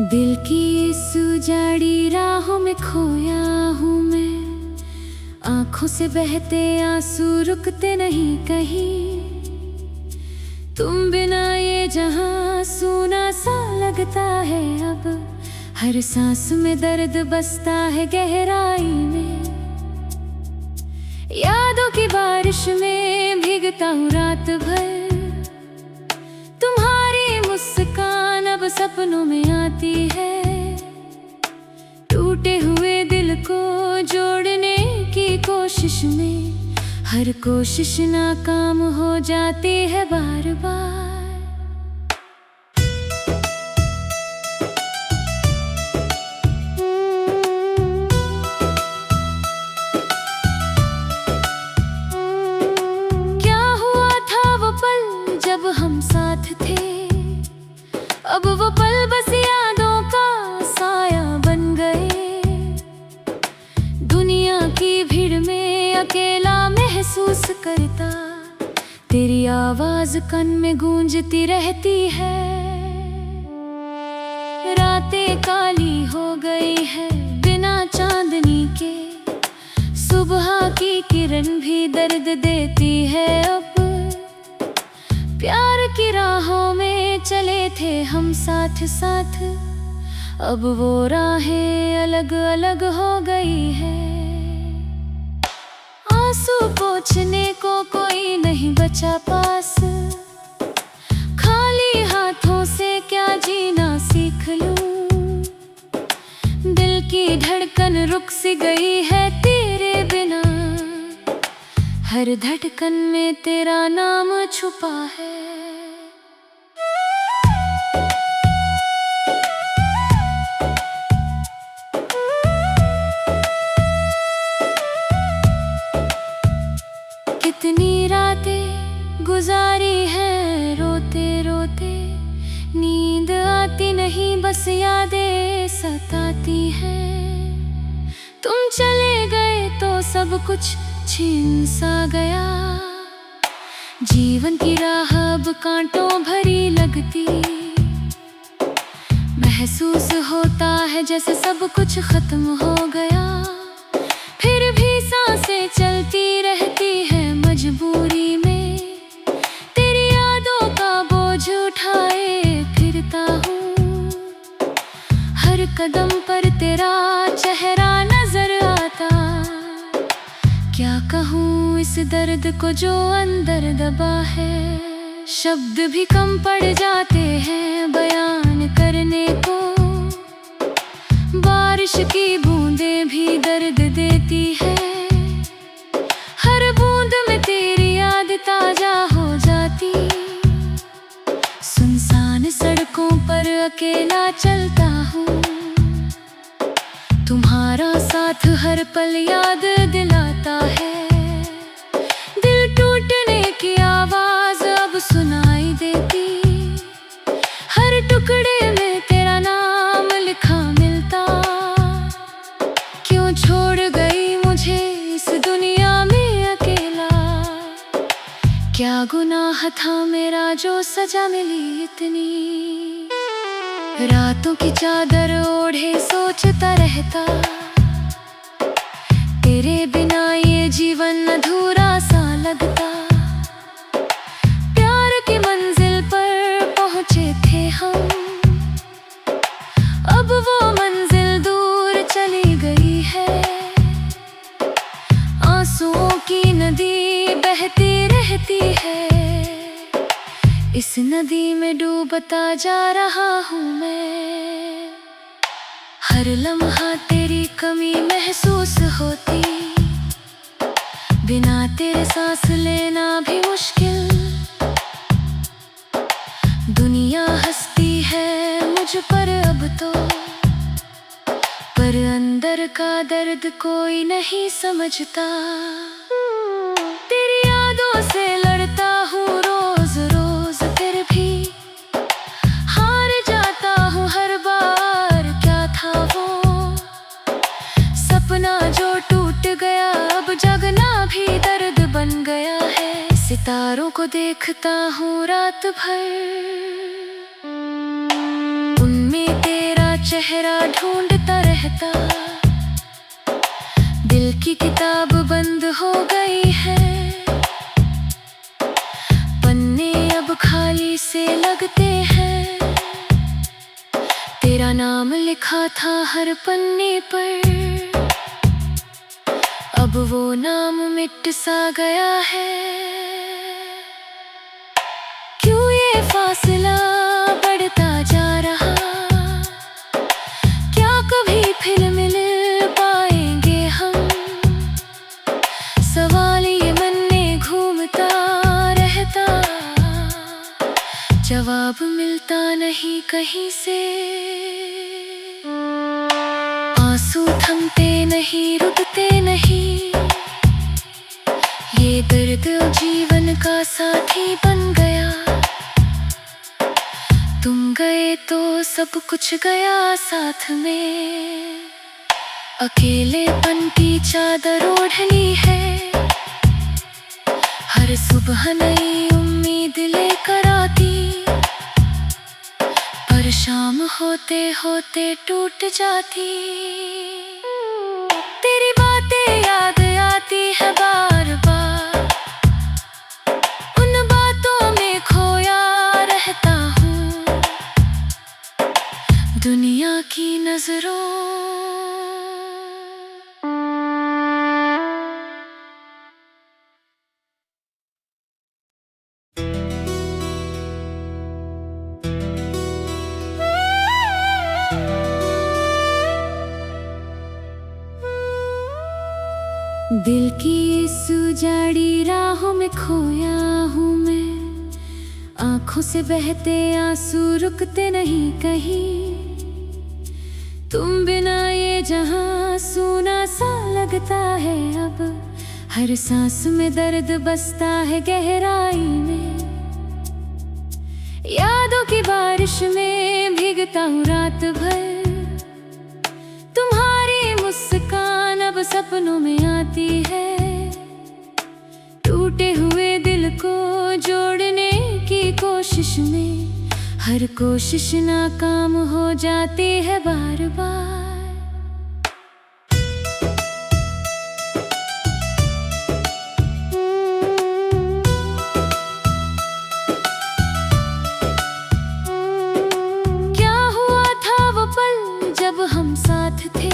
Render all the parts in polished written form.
दिल की सुजाड़ी राहों में खोया हूँ मैं, आंखों से बहते आंसू रुकते नहीं कहीं। तुम बिना ये जहां सूना सा लगता है, अब हर सांस में दर्द बसता है गहराई में। यादों की बारिश में भीगता हूँ रात भर, तुम्हारी मुस्कान अब सपनों में आती है। टूटे हुए दिल को जोड़ने की कोशिश में हर कोशिश नाकाम हो जाती है बार बार। क्या हुआ था वो पल जब हम साथ थे, अब वो पल बस यादों का साया बन गए। दुनिया की भीड़ में अकेला महसूस करता, तेरी आवाज कान में गूंजती रहती है। रातें काली हो गई है बिना चांदनी के, सुबह की किरण भी दर्द देती है। अब प्यार की राहों में चले थे हम साथ साथ, अब वो राहें अलग अलग हो गई है। आंसू पोंछने को कोई नहीं बचा पास, खाली हाथों से क्या जीना सीख लूं। दिल की धड़कन रुक सी गई है तेरे बिना, हर धड़कन में तेरा नाम छुपा है। कितनी रातें गुजारी हैं रोते रोते, नींद आती नहीं बस यादें सताती हैं। तुम चले गए तो सब कुछ छीन सा गया, जीवन की राह अब कांटों भरी लगती। महसूस होता है जैसे सब कुछ खत्म हो गया, फिर भी सांसें चलती रहती है मजबूरी में। तेरी यादों का बोझ उठाए फिरता हूँ, हर कदम पर तेरा चेहरा नजर आता। क्या कहूँ इस दर्द को जो अंदर दबा है, शब्द भी कम पड़ जाते हैं बयान करने को। बारिश की बूंदें भी दर्द देती है, हर बूंद में तेरी याद ताजा हो जाती। सुनसान सड़कों पर अकेला चलता हूँ, तुम्हारा साथ हर पल याद दिलाता है। दिल टूटने की आवाज अब सुनाई देती, हर टुकड़े में तेरा नाम लिखा मिलता। क्यों छोड़ गई मुझे इस दुनिया में अकेला, क्या गुनाह था मेरा जो सजा मिली इतनी। रातों की चादर ओढ़े सोचता रहता, तेरे बिना ये जीवन अधूरा सा लगता। प्यार की मंजिल पर पहुंचे थे हम, अब वो मंजिल दूर चली गई है। आंसुओं की नदी बहती रहती है, इस नदी में डूबता जा रहा हूँ मैं। हर लम्हा तेरी कमी महसूस होती, बिना तेरे सांस लेना भी मुश्किल। दुनिया हंसती है मुझ पर अब तो, पर अंदर का दर्द कोई नहीं समझता। तेरी यादों से लड़ता हूँ रोज रोज, फिर भी हार जाता हूँ हर बार। क्या था वो सपना जो टूट गया, अब जगना भी दर्द बन गया है। सितारों को देखता हूँ रात भर, उनमें तेरा चेहरा ढूंढता रहता। दिल की किताब बंद हो गई है, पन्ने अब खाली से लगते हैं। तेरा नाम लिखा था हर पन्ने पर, अब वो नाम मिट सा गया है। क्यों ये फासला बढ़ता जा रहा, क्या कभी फिर मिल पाएंगे हम? सवाल ये मन में घूमता रहता, जवाब मिलता नहीं कहीं से। आंसू थमते नहीं, रुकते नहीं, ये दर्द जीवन का साथी बन गया। तुम गए तो सब कुछ गया साथ में, अकेलेपन की चादर ओढ़नी है। हर सुबह नई उम्मीद लेकर आती, पर शाम होते होते टूट जाती। तेरी बातें याद आती है बार बार, उन बातों में खोया रहता हूँ दुनिया की नजरों। दिल की इस उजाड़ी राहों में खोया हूँ मैं, आंखों से बहते आंसू रुकते नहीं कहीं। तुम बिना ये जहां सूना सा लगता है अब, हर सांस में दर्द बसता है गहराई में। यादों की बारिश में भीगता हूँ रात भर, तुम्हारी मुस्कान अब सपनों में आती है। टूटे हुए दिल को जोड़ने की कोशिश में, हर कोशिश नाकाम हो जाती है बार बार। क्या हुआ था वो पल जब हम साथ थे,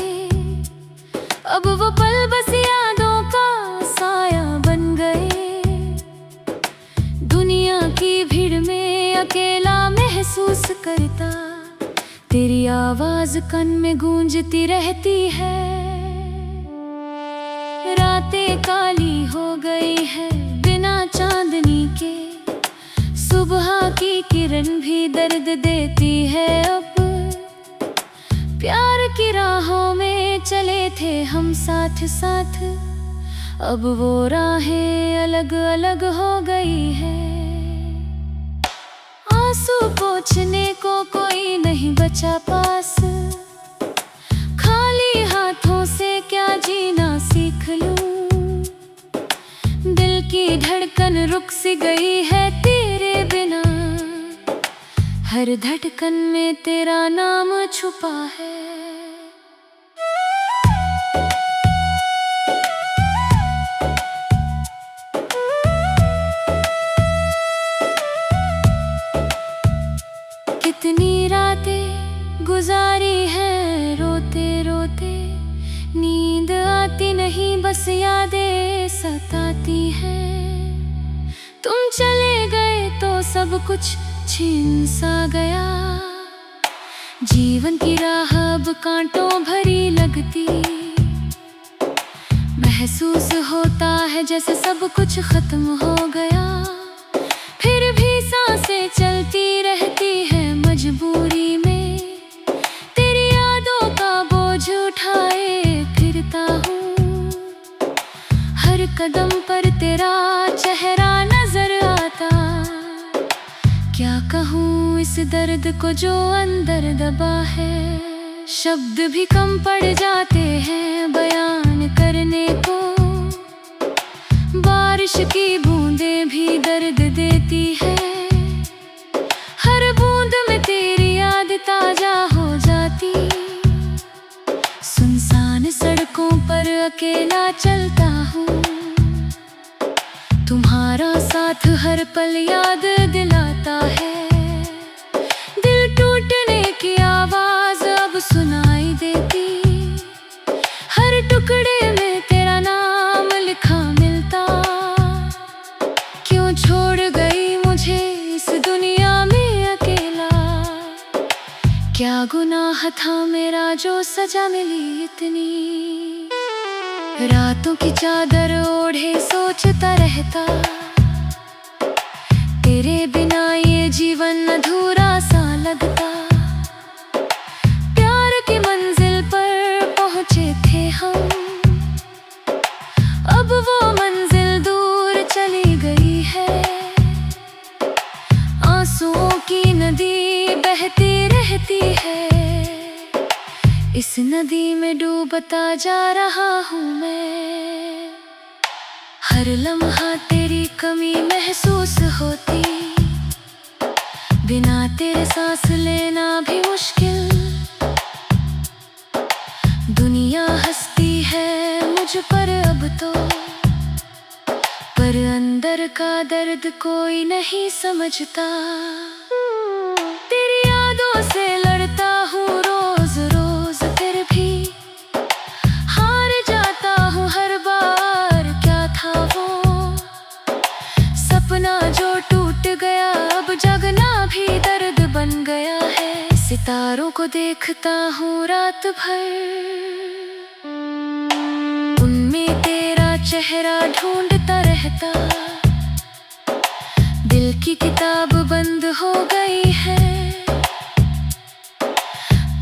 अब वो पल बस यादों का साया बन गए। दुनिया की भीड़ में अकेला महसूस करता, तेरी आवाज कान में गूंजती रहती है। रातें काली हो गई है बिना चांदनी के, सुबह की किरण भी दर्द देती है अब। प्यार की राहों में चले थे हम साथ साथ, अब वो राहें अलग अलग हो गई है। आंसू पोंछने को कोई नहीं बचा पास, खाली हाथों से क्या जीना सीख लूं। दिल की धड़कन रुक सी गई है तेरे बिना, हर धड़कन में तेरा नाम छुपा है। कितनी रातें गुजारी हैं रोते रोते, नींद आती नहीं बस यादें सताती हैं। तुम चले गए तो सब कुछ छीन सा गया, जीवन की राह अब कांटों भरी लगती। महसूस होता है जैसे सब कुछ खत्म हो गया, फिर भी सांसें चलती रहती है मजबूरी में। तेरी यादों का बोझ उठाए फिरता हूँ, हर कदम पर तेरा चेहरा नजर आता। क्या कहूँ इस दर्द को जो अंदर दबा है, शब्द भी कम पड़ जाते हैं बयान करने को। बारिश की बूंदें भी दर्द देती है, हर बूंद में तेरी याद ताजा हो जाती। अकेला चलता हूँ। तुम्हारा साथ हर पल याद दिलाता है। दिल टूटने की आवाज अब सुनाई देती, हर टुकड़े में तेरा नाम लिखा मिलता। क्यों छोड़ गई मुझे इस दुनिया में अकेला, क्या गुनाह था मेरा जो सजा मिली इतनी। रातों की चादर ओढ़े सोचता रहता, तेरे बिना ये जीवन अधूरा सा लगता। प्यार की मंजिल पर पहुंचे थे हम, अब वो मंजिल दूर चली गई है। आंसुओं की नदी बहती रहती है, इस नदी में डूबता जा रहा हूँ मैं। हर लम्हा तेरी कमी महसूस होती, बिना तेरे सांस लेना भी मुश्किल। दुनिया हंसती है मुझ पर अब तो, पर अंदर का दर्द कोई नहीं समझता। तेरी यादों से लड़ता हूँ रोज रोज, फिर भी हार जाता हूँ हर बार। क्या था वो सपना जो टूट गया, अब जगना भी दर्द बन गया है। सितारों को देखता हूँ रात भर, उनमें तेरा चेहरा ढूंढता रहता। दिल की किताब बंद हो गई है,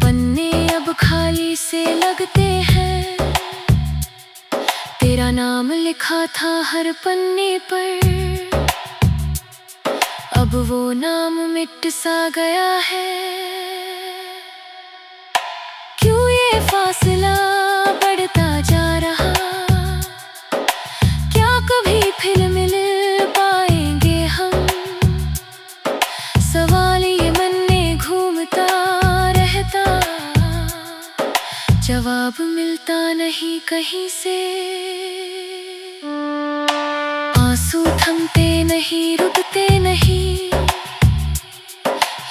पन्ने अब खाली से लगते हैं। तेरा नाम लिखा था हर पन्ने पर, अब वो नाम मिट सा गया है। क्यों ये फासला बढ़ता जा रहा, क्या कभी फिर मिल पाएंगे हम। सवाल ये मन में घूमता रहता, जवाब मिलता नहीं कहीं से। आंसू थमते नहीं, रुकते नहीं,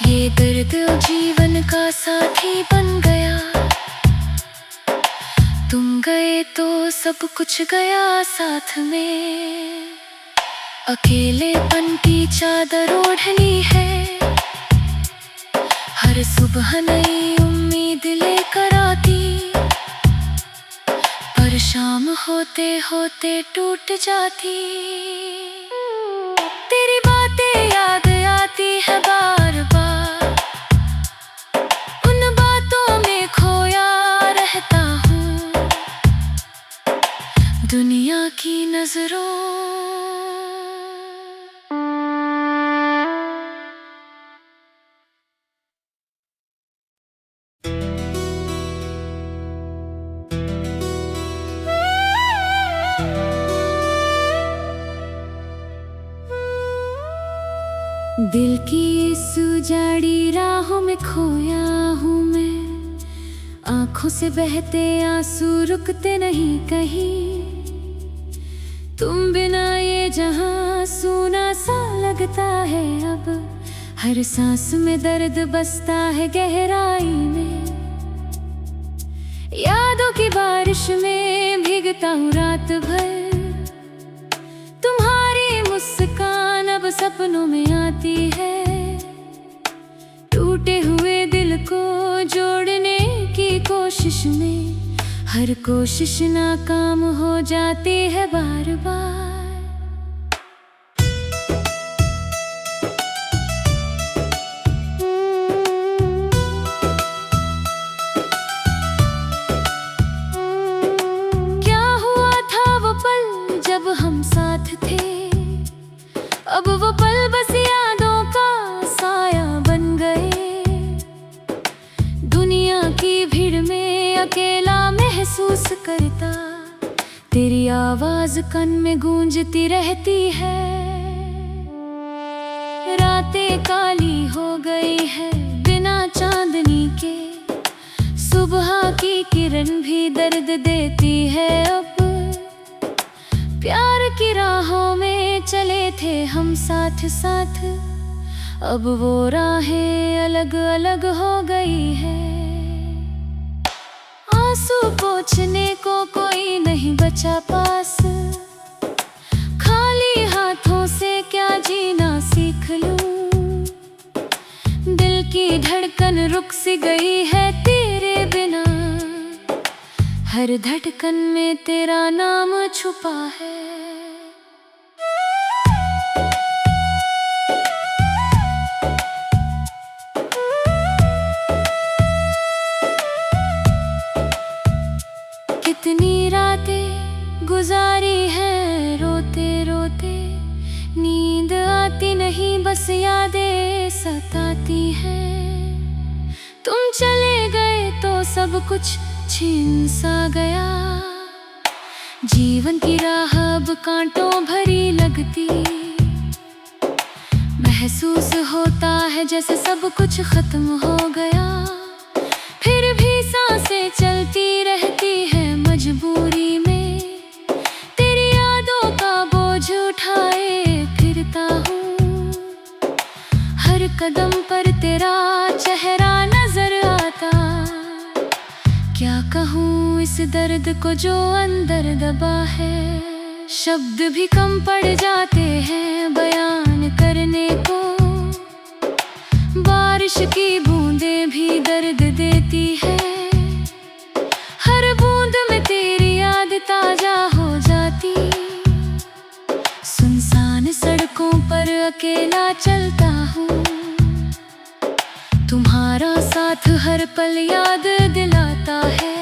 ये दर्द जीवन का साथी बन गया। तुम गए तो सब कुछ गया साथ में। अकेलेपन की चादर ओढ़नी है, हर सुबह नई उम्मीद लेकर आती, पर शाम होते होते टूट जाती। तेरी बातें याद आती है बार बार, उन बातों में खोया रहता हूँ दुनिया की नजरों। दिल की इस उजाड़ी राहों में खोया हूँ मैं, आंखों से बहते आंसू रुकते नहीं कहीं। तुम बिना ये जहां सूना सा लगता है अब, हर सांस में दर्द बसता है गहराई में। यादों की बारिश में भीगता हूँ रात भर, तुम्हारी मुस्कान अब सपनों में आती है। टूटे हुए दिल को जोड़ने की कोशिश में, हर कोशिश नाकाम हो जाती है बार बार। क्या हुआ था वो पल जब हम साथ थे, अब वो पल बस यादों का साया बन गए। दुनिया की भीड़ में अकेला महसूस करता, तेरी आवाज कान में गूंजती रहती है। रातें काली हो गई है बिना चांदनी के, सुबह की किरण भी दर्द देती है अब। प्यार की राहों में चले थे हम साथ साथ, अब वो राहें अलग अलग हो गई है। आंसू पोंछने को कोई नहीं बचा पास, खाली हाथों से क्या जीना सीख लूं। दिल की धड़कन रुक सी गई है तेरे बिना, हर धड़कन में तेरा नाम छुपा है। कितनी रातें गुजारी हैं रोते रोते, नींद आती नहीं बस यादें सताती हैं। तुम चले गए तो सब कुछ छिन सा गया, जीवन की राह अब कांटों भरी लगती। महसूस होता है जैसे सब कुछ खत्म हो गया, फिर भी सांसें चलती रहती है मजबूरी में। तेरी यादों का बोझ उठाए फिरता हूँ, हर कदम पर तेरा चेहरा नजर आता। क्या कहूँ इस दर्द को जो अंदर दबा है, शब्द भी कम पड़ जाते हैं बयान करने को। बारिश की बूंदें भी दर्द देती है, हर बूंद में तेरी याद ताजा हो जाती। सुनसान सड़कों पर अकेला चलता हूँ, तुम्हारा साथ हर पल याद दिलाता है।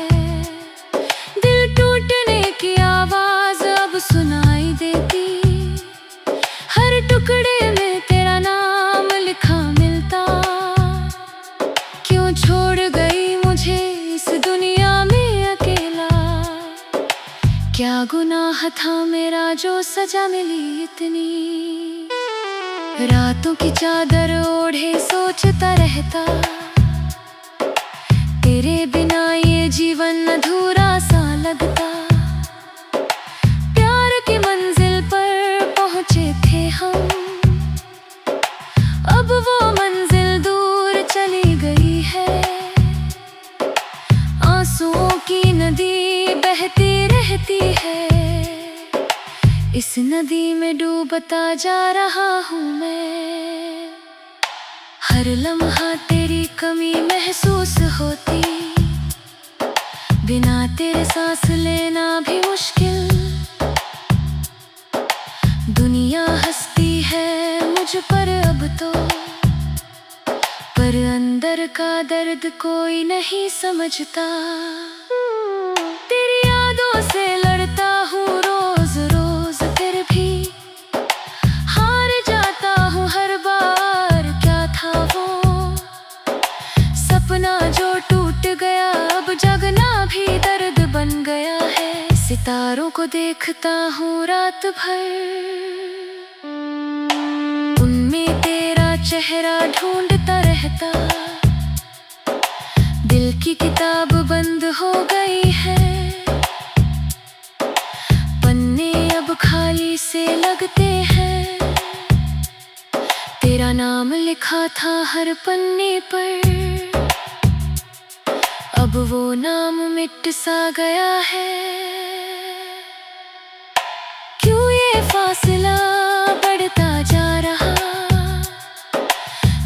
दिल टूटने की आवाज अब सुनाई देती, हर टुकड़े में तेरा नाम लिखा मिलता। क्यों छोड़ गई मुझे इस दुनिया में अकेला, क्या गुनाह था मेरा जो सजा मिली इतनी। रातों की चादर ओढ़े सोचता रहता, तेरे बिना ये जीवन अधूरा सा लगता। प्यार की मंजिल पर पहुंचे थे हम, अब वो मंजिल दूर चली गई है। आंसुओं की नदी बहती रहती है, इस नदी में डूबता जा रहा हूँ मैं। हर लम्हा तेरी कमी महसूस होती, बिना तेरे सांस लेना भी मुश्किल। दुनिया हंसती है मुझ पर अब तो, पर अंदर का दर्द कोई नहीं समझता। तेरी यादों से लड़ता हूँ रोज रोज, फिर भी हार जाता हूँ हर बार। क्या था वो सपना जो टूट गया, अब जगना भी दर्द बन गया है। सितारों को देखता हूँ रात भर, उनमें तेरा चेहरा ढूंढता रहता। दिल की किताब बंद हो गई है, पन्ने अब खाली से लगते हैं। तेरा नाम लिखा था हर पन्ने पर, अब वो नाम मिट सा गया है। क्यों ये फासला बढ़ता जा रहा,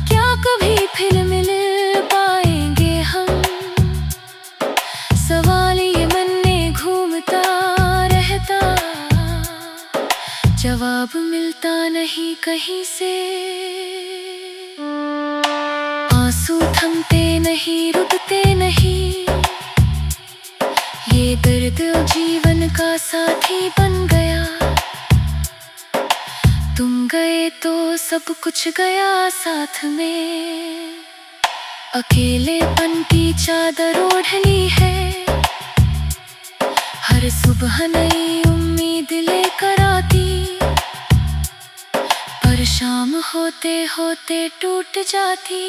क्या कभी फिर मिल पाएंगे हम। सवाल ये मन में घूमता रहता, जवाब मिलता नहीं कहीं से। आंसू थमते नहीं रुकते नहीं, ये दर्द जीवन का साथी बन गया। तुम गए तो सब कुछ गया साथ में, अकेलेपन की चादर ओढ़नी है। हर सुबह नई उम्मीद लेकर आती, पर शाम होते होते टूट जाती।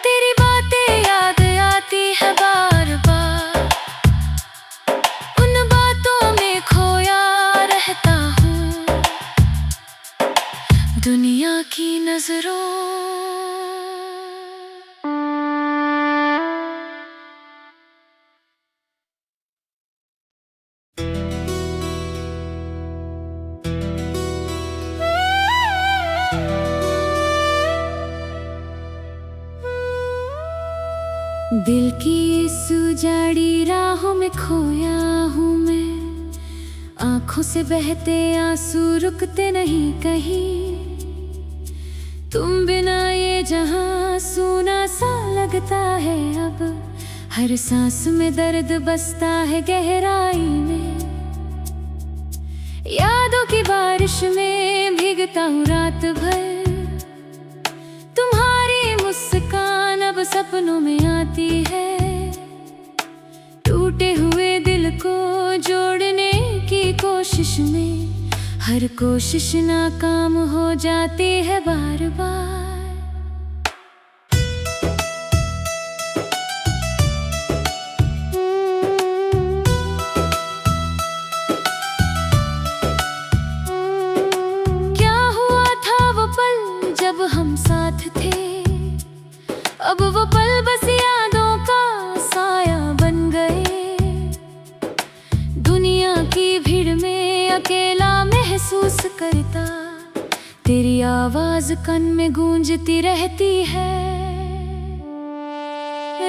तेरी बातें याद आती है बार बार, उन बातों में खो सुबह की नजरों। दिल की इस उजाड़ी राहों में खोया हूँ मैं, आंखों से बहते आंसू रुकते नहीं कहीं। तुम बिना ये जहां सूना सा लगता है अब, हर सांस में दर्द बसता है गहराई में। यादों की बारिश में भीगता हूँ रात भर, तुम्हारी मुस्कान अब सपनों में आती है। टूटे हुए दिल को जोड़ने की कोशिश में, हर कोशिश नाकाम हो जाती है बार बार। क्या हुआ था वो पल जब हम साथ थे, अब वो पल बस यादों का साया बन गए। दुनिया की भीड़ में अकेला महसूस करता, तेरी आवाज कान में गूंजती रहती है।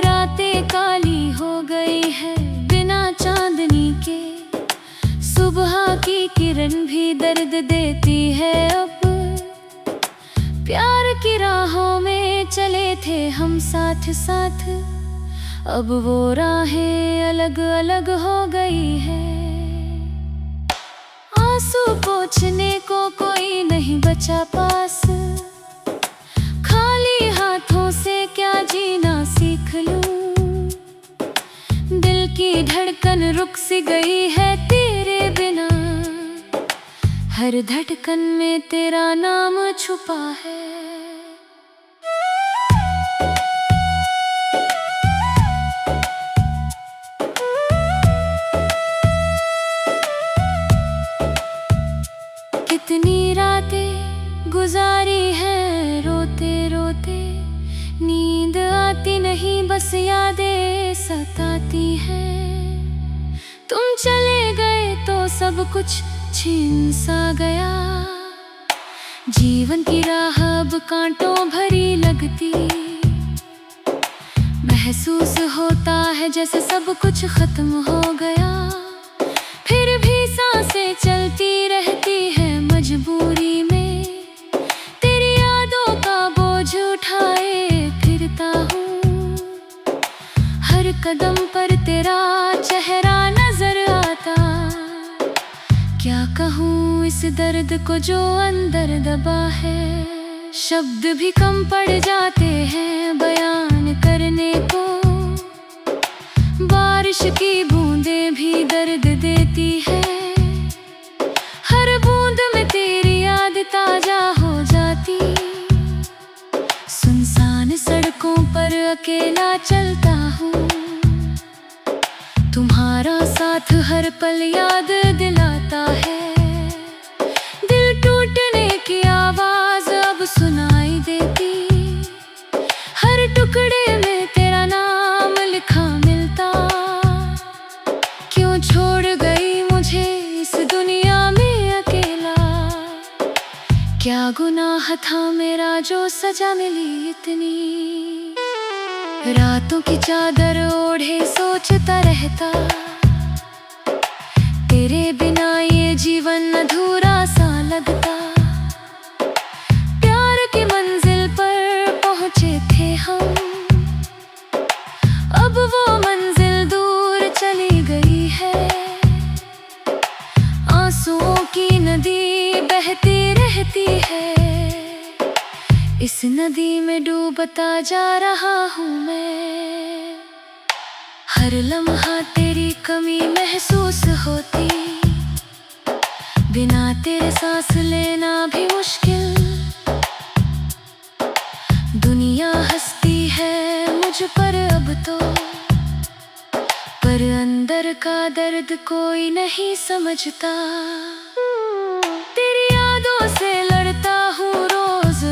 रातें काली हो गई है बिना चांदनी के, सुबह की किरण भी दर्द देती है अब। प्यार की राहों में चले थे हम साथ साथ, अब वो राहें अलग अलग हो गई है। आंसू पोंछने को कोई नहीं बचा पास, खाली हाथों से क्या जीना सीख लूं। दिल की धड़कन रुक सी गई है तेरे बिना, हर धड़कन में तेरा नाम छुपा है। कितनी रातें गुजारी हैं रोते रोते, नींद आती नहीं बस यादें सताती हैं। तुम चले गए तो सब कुछ छीन सा गया, जीवन की राह अब कांटों भरी लगती। महसूस होता है जैसे सब कुछ खत्म हो गया, फिर भी सांसें चलती रहती है मजबूरी में। तेरी यादों का बोझ उठाए फिरता हूँ, हर कदम पर तेरा चेहरा नजर आता। क्या कहूँ इस दर्द को जो अंदर दबा है, शब्द भी कम पड़ जाते हैं बयान करने को। बारिश की बूंदें भी दर्द देती है, हर बूंद में तेरी याद ताजा हो जाती। सुनसान सड़कों पर अकेला चलता हूँ, तुम्हारा साथ हर पल याद दिलाता है। दिल टूटने की आवाज अब सुनाई देती, हर टुकड़े में तेरा नाम लिखा मिलता। क्यों छोड़ गई मुझे इस दुनिया में अकेला, क्या गुनाह था मेरा जो सजा मिली इतनी। रातों की चादर ओढ़े सोचता रहता, तेरे बिना ये जीवन अधूरा सा लगता। प्यार की मंजिल पर पहुंचे थे हम, अब वो मंजिल दूर चली गई है। आंसुओं की नदी बहती रहती है, इस नदी में डूबता जा रहा हूँ मैं। हर लम्हा तेरी कमी महसूस होती, बिना तेरे सांस लेना भी मुश्किल। दुनिया हंसती है मुझ पर अब तो, पर अंदर का दर्द कोई नहीं समझता। तेरी यादों से लड़ता हूँ रोज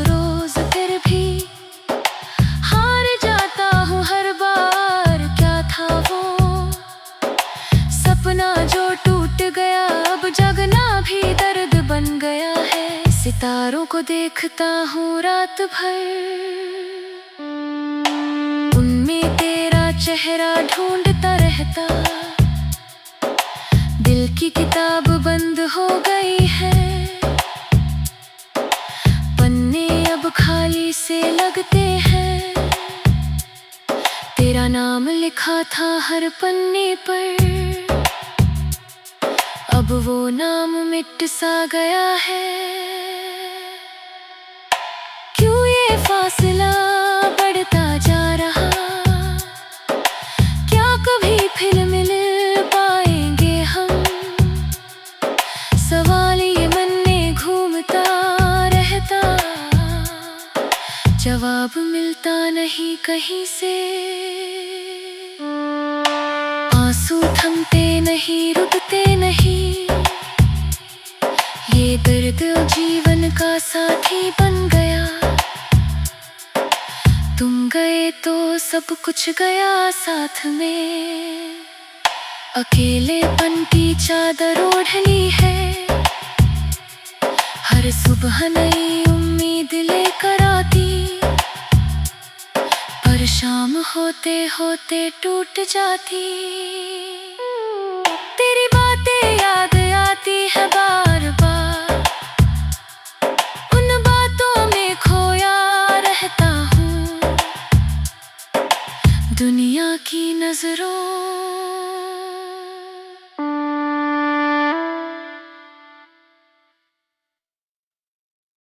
सपना जो टूट गया अब जगना भी दर्द बन गया है। सितारों को देखता हूँ रात भर, उनमें तेरा चेहरा ढूंढता रहता। दिल की किताब बंद हो गई है, पन्ने अब खाली से लगते हैं। तेरा नाम लिखा था हर पन्ने पर, अब वो नाम मिट सा गया है। क्यों ये फासला बढ़ता जा रहा, क्या कभी फिर मिल पाएंगे हम? सवाल ये मन में घूमता रहता, जवाब मिलता नहीं कहीं से। आंसू थमते नहीं, रुकते नहीं, ये दर्द जीवन का साथी बन गया। तुम गए तो सब कुछ गया साथ में, अकेलेपन की चादर ओढ़नी है। हर सुबह नई उम्मीद लेकर आती, पर शाम होते होते टूट जाती। तेरी बातें याद आती है बार बार, उन बातों में खोया रहता हूँ। दुनिया की नजरों